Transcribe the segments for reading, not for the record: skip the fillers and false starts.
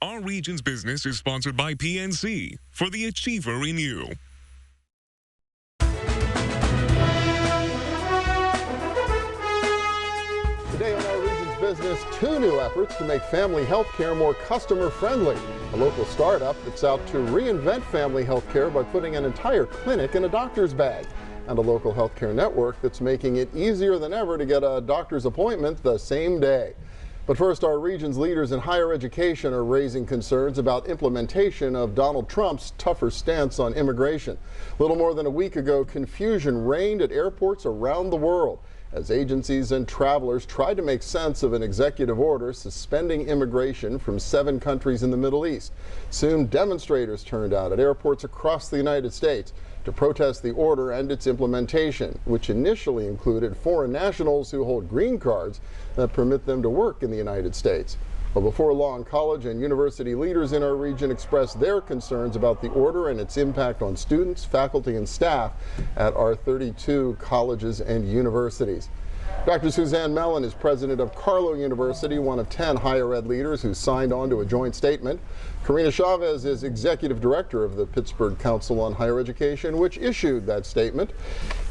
Our Region's Business is sponsored by PNC for the Achiever in You. Today on Our Region's Business, 2 new efforts to make family health care more customer-friendly. A local startup that's out to reinvent family health care by putting an entire clinic in a doctor's bag. And a local healthcare network that's making it easier than ever to get a doctor's appointment the same day. But first, our region's leaders in higher education are raising concerns about implementation of Donald Trump's tougher stance on immigration. Little more than a week ago, confusion reigned at airports around the world as agencies and travelers tried to make sense of an executive order suspending immigration from 7 countries in the Middle East. Soon, demonstrators turned out at airports across the United States to protest the order and its implementation, which initially included foreign nationals who hold green cards that permit them to work in the United States. But before long, college and university leaders in our region expressed their concerns about the order and its impact on students, faculty, and staff at our 32 colleges and universities. Dr. Suzanne Mellon is president of Carlow University, one of 10 higher ed leaders who signed on to a joint statement. Karina Chavez is executive director of the Pittsburgh Council on Higher Education, which issued that statement.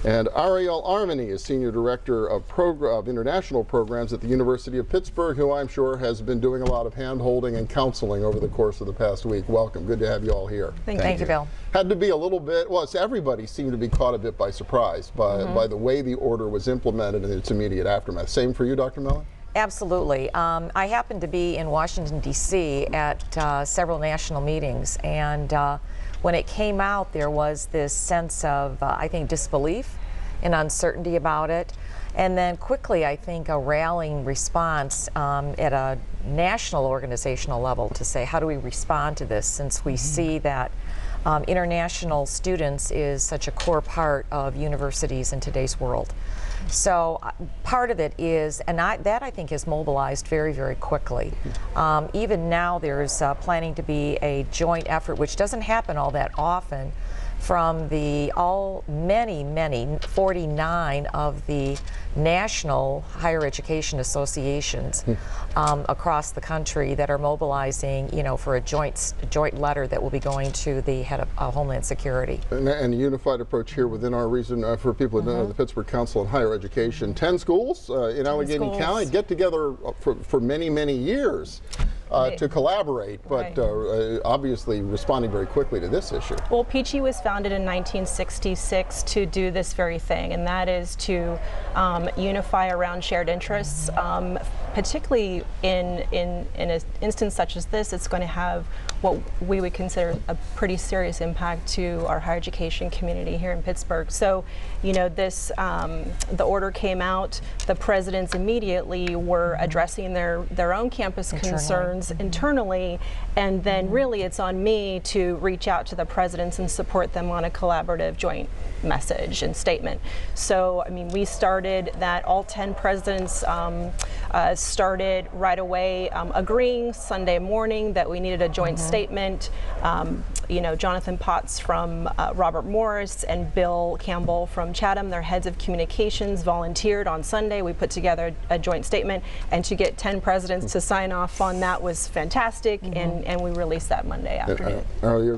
And Ariel Armani is senior director of international programs at the University of Pittsburgh, who I'm sure has been doing a lot of hand-holding and counseling over the course of the past week. Welcome. Good to have you all here. Thank you, Bill. Had to be a little bit, well, everybody seemed to be caught a bit by surprise by the way the order was implemented and its immediate aftermath. Same for you, Dr. Mellon? Absolutely. I happened to be in Washington, D.C. at several national meetings, and when it came out, there was this sense of, I think, disbelief and uncertainty about it. And then quickly, I think, a rallying response at a national organizational level to say, how do we respond to this, since we see that international students is such a core part of universities in today's world. So part of it is, and that I think is mobilized very, very quickly. Even now there's planning to be a joint effort, which doesn't happen all that often, from the many 49 of the national higher education associations across the country that are mobilizing, for a joint letter that will be going to the head of Homeland Security. And a unified approach here within our region for people who don't know the Pittsburgh Council on Higher Education. 10 schools in Allegheny County get together for many, many years. To collaborate, but obviously responding very quickly to this issue. Well, Peachy was founded in 1966 to do this very thing, and that is to unify around shared interests. Particularly in an instance such as this, it's going to have what we would consider a pretty serious impact to our higher education community here in Pittsburgh. So, this the order came out. The presidents immediately were addressing their own campus concerns internally, and then really it's on me to reach out to the presidents and support them on a collaborative joint message and statement. So, I mean, we started that, all 10 presidents started right away agreeing Sunday morning that we needed a joint statement. Jonathan Potts from Robert Morris and Bill Campbell from Chatham, their heads of communications, volunteered on Sunday. We put together a joint statement, and to get 10 presidents to sign off on that was fantastic, and we released that Monday afternoon. You're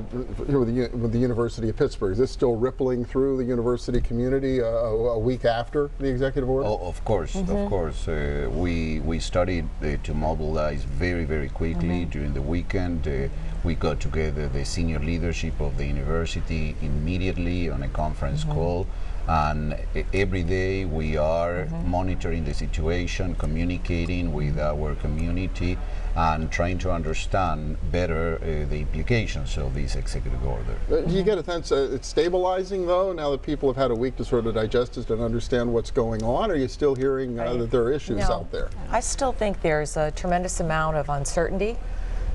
with the University of Pittsburgh. Is this still rippling through the university community a week after the executive order? Oh, of course, of course. We started to mobilize very, very quickly during the weekend. We got together the senior leadership of the university immediately on a conference call, and every day we are monitoring the situation, communicating with our community, and trying to understand better the implications of this executive order. Do you get a sense it's stabilizing, though, now that people have had a week to sort of digest it and understand what's going on? Or are you still hearing that there are issues out there? I still think there's a tremendous amount of uncertainty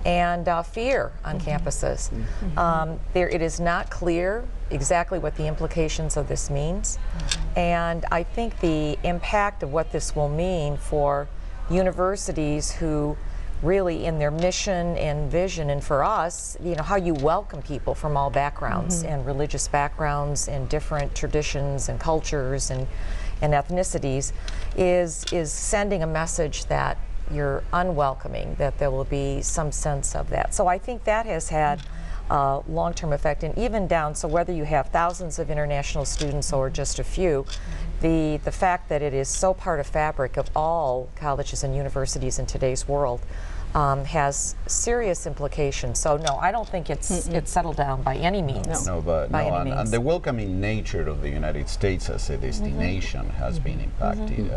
and fear on campuses. It is not clear exactly what the implications of this means, and I think the impact of what this will mean for universities who really, in their mission and vision, and for us, how you welcome people from all backgrounds and religious backgrounds and different traditions and cultures and ethnicities is sending a message that you're unwelcoming, that there will be some sense of that. So I think that has had a long-term effect, and even down, so whether you have thousands of international students or just a few, the fact that it is so part of fabric of all colleges and universities in today's world has serious implications. So no, I don't think it's settled down by any means. And the welcoming nature of the United States as a destination has been impacted.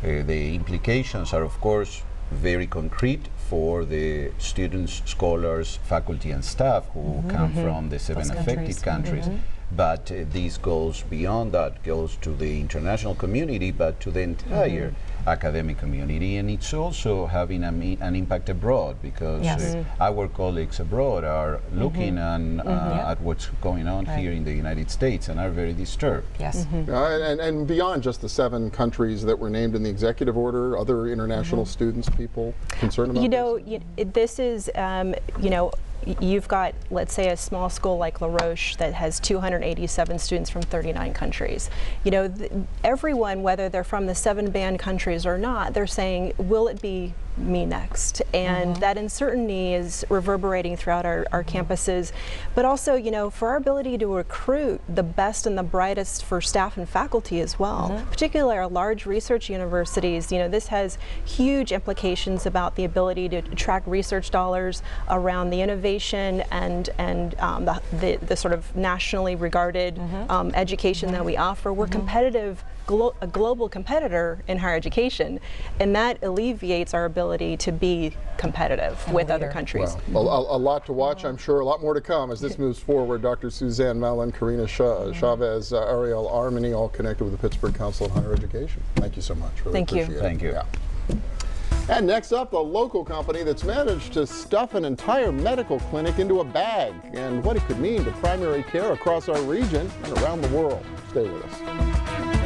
The implications are, of course, very concrete for the students, scholars, faculty, and staff who come from the 7 affected countries. But this goes beyond that, goes to the international community, but to the entire academic community, and it's also having an impact abroad, because our colleagues abroad are looking at what's going on here in the United States and are very disturbed. Yes. And beyond just the 7 countries that were named in the executive order, other international students, people concerned about this? This is, you've got, let's say, a small school like La Roche that has 287 students from 39 countries. Everyone, whether they're from the 7 banned countries or not, they're saying, will it be me next? And that uncertainty is reverberating throughout our campuses. But also, for our ability to recruit the best and the brightest for staff and faculty as well, particularly our large research universities, this has huge implications about the ability to attract research dollars around the innovation and the sort of nationally regarded education that we offer. We're competitive, a global competitor in higher education, and that alleviates our ability to be competitive with other countries. Well, a lot to watch, I'm sure, a lot more to come as this moves forward. Dr. Suzanne Mallon, Karina Chavez, Ariel Armani, all connected with the Pittsburgh Council on Higher Education. Thank you so much. Really appreciate it. Thank you. Yeah. And next up, a local company that's managed to stuff an entire medical clinic into a bag, and what it could mean to primary care across our region and around the world. Stay with us.